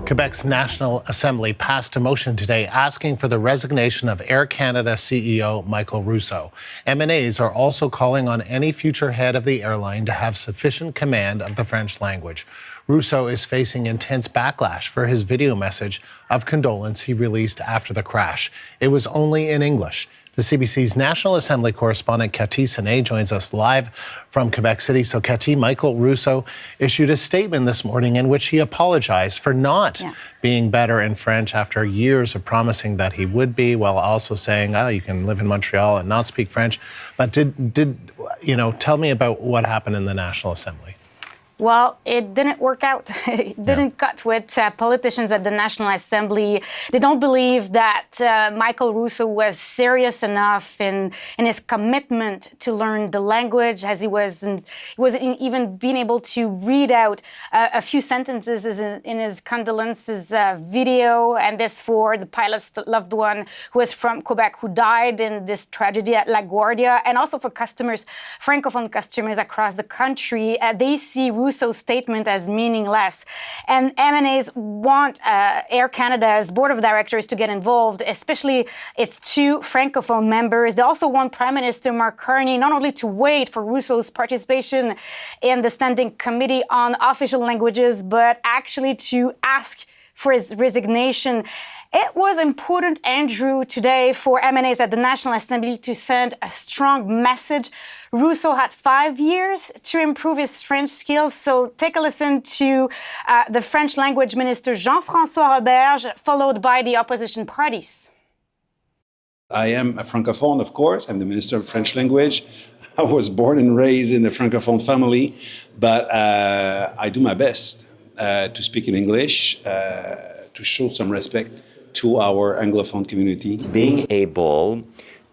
Quebec's National Assembly passed a motion today asking for the resignation of Air Canada CEO Michael Rousseau. MNAs are also calling on any future head of the airline to have sufficient command of the French language. Rousseau is facing intense backlash for his video message of condolence he released after the crash. It was only in English. The CBC's National Assembly correspondent Cathy Senet joins us live from Quebec City. So, Cathy, Michael Rousseau issued a statement this morning in which he apologized for not being better in French after years of promising that he would be, while also saying, you can live in Montreal and not speak French. But tell me about what happened in the National Assembly. Well, it didn't work out. It didn't cut with politicians at the National Assembly. They don't believe that Michael Rousseau was serious enough in his commitment to learn the language, as he wasn't even being able to read out a few sentences in his condolences video, and this for the pilot's loved one who was from Quebec who died in this tragedy at LaGuardia, and also for customers, Francophone customers across the country. They see Rousseau's statement as meaningless. And MNAs want Air Canada's board of directors to get involved, especially its two Francophone members. They also want Prime Minister Mark Carney not only to wait for Rousseau's participation in the Standing Committee on Official Languages, but actually to ask for his resignation. It was important, Andrew, today for MNAs at the National Assembly to send a strong message. Rousseau had 5 years to improve his French skills. So take a listen to the French language minister, Jean-François Roberge, followed by the opposition parties. I am a Francophone, of course. I'm the Minister of French Language. I was born and raised in a Francophone family, but I do my best to speak in English, to show some respect to our Anglophone community. Being able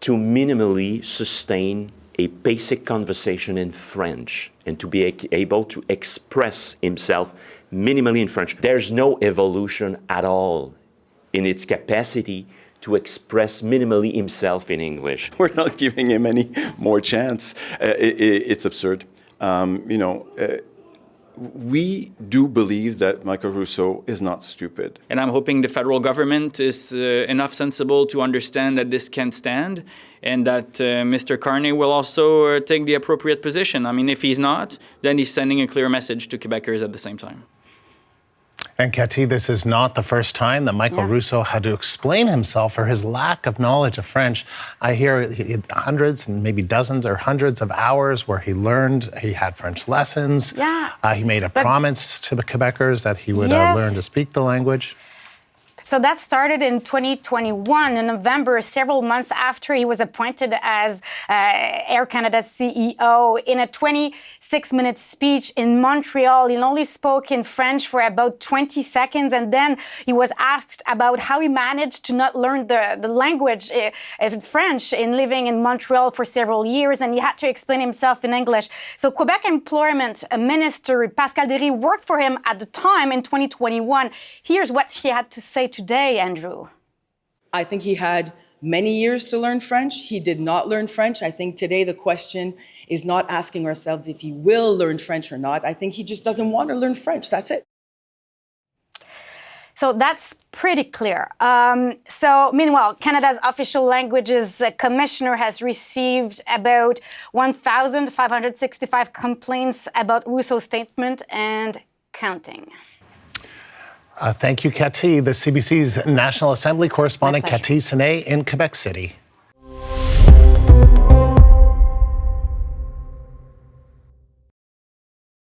to minimally sustain a basic conversation in French and to be able to express himself minimally in French. There's no evolution at all in its capacity to express minimally himself in English. We're not giving him any more chance. It's absurd. We do believe that Michael Rousseau is not stupid. And I'm hoping the federal government is enough sensible to understand that this can't stand, and that Mr. Carney will also take the appropriate position. I mean, if he's not, then he's sending a clear message to Quebecers at the same time. And Cathy, this is not the first time that Michael Rousseau had to explain himself for his lack of knowledge of French. I hear hundreds and maybe dozens or hundreds of hours where he had French lessons. He made a promise to the Quebecers that he would learn to speak the language. So that started in 2021, in November, several months after he was appointed as Air Canada's CEO. In a 26-minute speech in Montreal, he only spoke in French for about 20 seconds, and then he was asked about how he managed to not learn the language, French, in living in Montreal for several years, and he had to explain himself in English. So Quebec Employment Minister Pascal Derry worked for him at the time in 2021. Here's what he had to say today, Andrew. I think he had many years to learn French. He did not learn French. I think today the question is not asking ourselves if he will learn French or not. I think he just doesn't want to learn French. That's it. So that's pretty clear. Meanwhile, Canada's Official Languages Commissioner has received about 1,565 complaints about Rousseau's statement and counting. Thank you, Cathy. The CBC's National Assembly correspondent Cathy Senet in Quebec City.